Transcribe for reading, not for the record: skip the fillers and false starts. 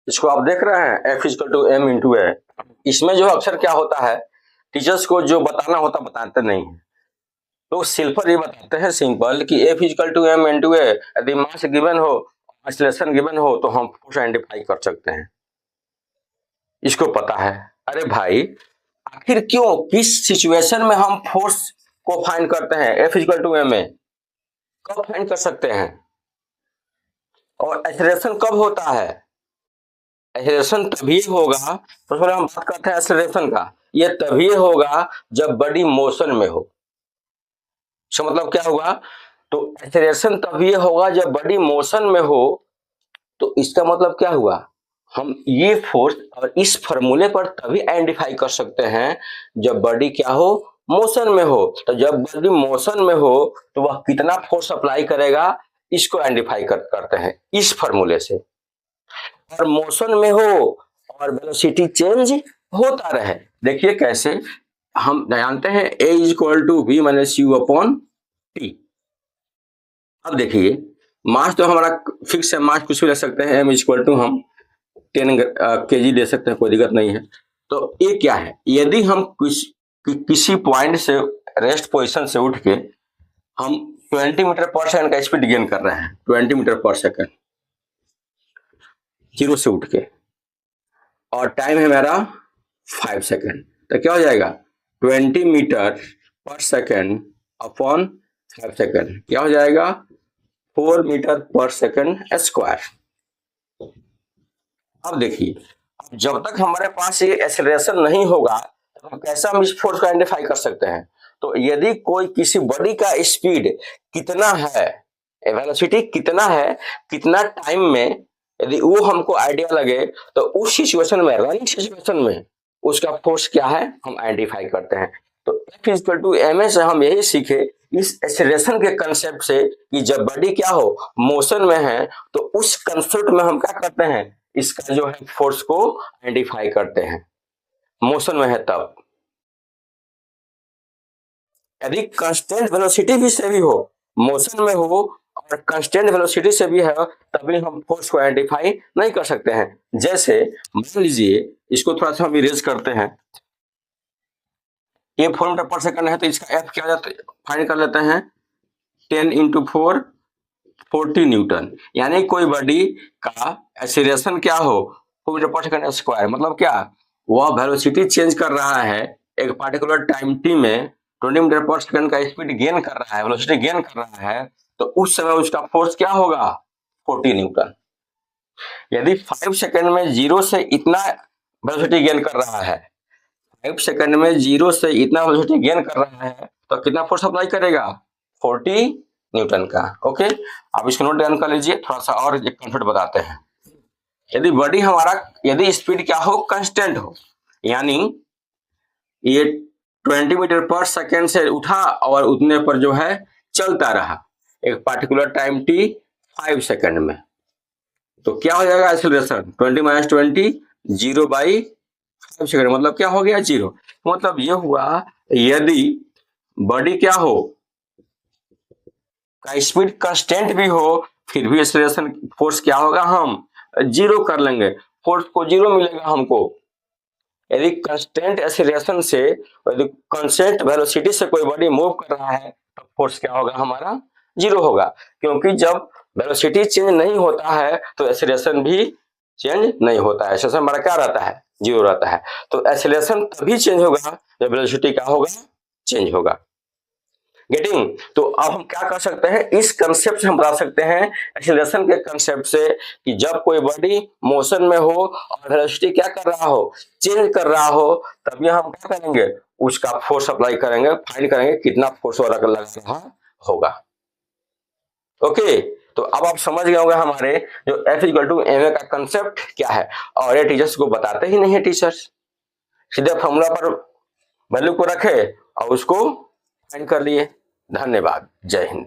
इसको आप देख रहे हैं F equal to M into A. इसमें जो अक्सर क्या होता है, टीचर्स को जो बताना होता बताते नहीं है, तो सिंपल ये बताते हैं सिंपल कि F equal to M into A, यदि मास गिवन हो, एक्सेलरेशन गिवन हो, तो हम फोर्स आइडेंटिफाई कर सकते हैं। इसको पता है। अरे भाई, आखिर क्यों, किस सिचुएशन में हम फोर्स को फाइंड करते हैं? F equal to M A कब फाइंड कर सकते हैं? और एक्सेलरेशन कब होता है? एक्सेलरेशन तभी होगा, तो हम बात करते हैं एक्सेलरेशन का, ये तभी होगा जब बॉडी मोशन में हो। इसका मतलब क्या होगा? तो एक्सेलरेशन तभी होगा जब बॉडी मोशन में हो। तो इसका मतलब क्या हुआ? हम ये फोर्स और इस फॉर्मूले पर तभी आइडेंटिफाई कर सकते हैं जब बॉडी क्या हो, मोशन में हो। तो जब बॉडी मोशन में हो तो वह कितना फोर्स अप्लाई करेगा, इसको आइडेंटिफाई करते हैं इस फॉर्मूले से। और मोशन में हो और वेलोसिटी चेंज होता रहे। देखिए कैसे, हम जानते हैं A equal to V minus u upon t. अब देखिए, मास तो हमारा फिक्स है, मास कुछ भी ले सकते हैं, M इक्वल टू हम 10 kg ले सकते हैं, कोई दिक्कत नहीं है। तो ये क्या है, यदि हम किसी पॉइंट से रेस्ट पोजीशन से उठ के हम 20 मीटर पर सेकंड का स्पीड गेन कर रहे हैं, 20 मीटर पर सेकंड जीरो से उठ के, और टाइम है मेरा 5 सेकंड, तो क्या हो जाएगा 20 मीटर पर सेकंड अपॉन 5 सेकंड, क्या हो जाएगा 4 मीटर पर सेकंड स्क्वायर। अब देखिए, जब तक हमारे पास ये एक्सेलरेशन नहीं होगा तो कैसे हम इस फोर्स को आइडेंटिफाई कर सकते हैं? तो यदि कोई किसी बॉडी का स्पीड कितना है, वेलोसिटी कितना है, कितना टाइम में, यदि वो हमको आइडिया लगे तो उस सिचुएशन में, रनिंग सिचुएशन में उसका फोर्स क्या है हम आइडेंटिफाई करते हैं। तो F इक्वल टू ma से हम यही सीखे इस एक्सेलरेशन के कंसेप्ट से कि जब बॉडी क्या हो, मोशन में है, तो उस कंसेप्ट में हम क्या करते हैं, इसका जो है फोर्स को आइडेंटिफाई करते हैं। मोशन में है तब, यदि कांस्टेंट वेलोसिटी भी से भी हो, मोशन में हो और कांस्टेंट वेलोसिटी से भी है, तभी हम फोर्स को आइडेंटिफाई नहीं कर सकते हैं। जैसे मान लीजिए, इसको थोड़ा सा हम इरेज करते हैं, ये 4 मीटर पर सेकंड है, तो इसका F क्या जाता है, फाइंड कर लेते हैं 10 इंटू 4 40 न्यूटन। यानी कोई बॉडी का एक्सीलरेशन क्या हो, 4 मीटर पर सेकंड स्क्वायर, मतलब क्या, वह वेलोसिटी चेंज कर रहा है एक पार्टिकुलर टाइम टी में, 20 मीटर पर सेकंड का स्पीड गेन कर रहा है, वेलोसिटी गेन कर रहा है, तो उस समय उसका फोर्स क्या होगा 40 न्यूटन। यदि 5 सेकंड में जीरो से इतना वेलोसिटी गेन कर रहा है, 5 सेकंड में जीरो से इतना वेलोसिटी गेन कर रहा है, तो कितना फोर्स अप्लाई करेगा 40 न्यूटन का। ओके, आप इसको नोट डाउन कर लीजिए, थोड़ा सा और एक कंसेप्ट बताते हैं। यदि बॉडी हमारा, यदि स्पीड क्या हो, कांस्टेंट हो, यानी ये 20 मीटर पर सेकंड से उठा और उतने पर जो है चलता रहा एक पार्टिकुलर टाइम टी 5 सेकंड में, तो क्या हो जाएगा एक्सेलरेशन 20 माइनस 20 0 बाई 5 सेकंड, मतलब क्या हो गया 0। मतलब ये हुआ, यदि बॉडी क्या हो का स्पीड कांस्टेंट भी हो, फिर भी एक्सेलरेशन फोर्स क्या होगा, हम 0 कर लेंगे, फोर्स को 0 मिलेगा हमको। यदि कांस्टेंट एक्सेलरेशन से, यदि कांस्टेंट वेलोसिटी से कोई बॉडी मूव कर रहा है, तो फोर्स क्या होगा हमारा 0 होगा, क्योंकि जब वेलोसिटी चेंज नहीं होता है तो एक्सेलरेशन भी चेंज नहीं होता है, एक्सेलरेशन हमारा क्या रहता है 0 रहता है। तो एक्सेलरेशन तभी चेंज होगा जब वेलोसिटी क्या होगा, चेंज होगा। गेटिंग? तो अब हम क्या कर सकते हैं, इस कंसेप्ट से हम बता सकते हैं, एक्सेलरेशन के कंसेप्ट से, कि जब कोई बॉडी मोशन में हो और वेलोसिटी क्या कर रहा हो, चेंज कर रहा हो, तभी हम क्या करेंगे, उसका फोर्स अप्लाई करेंगे, फाइंड करेंगे कितना फोर्स लग रहा होगा। ओके, तो अब आप समझ गए होंगे हमारे जो F इक्वल टू ma का कंसेप्ट क्या है। और ये टीचर्स को बताते ही नहीं है, टीचर्स सीधे फॉर्मूला पर वैल्यू को रखे और उसको फाइंड कर लिए। धन्यवाद, जय हिंद।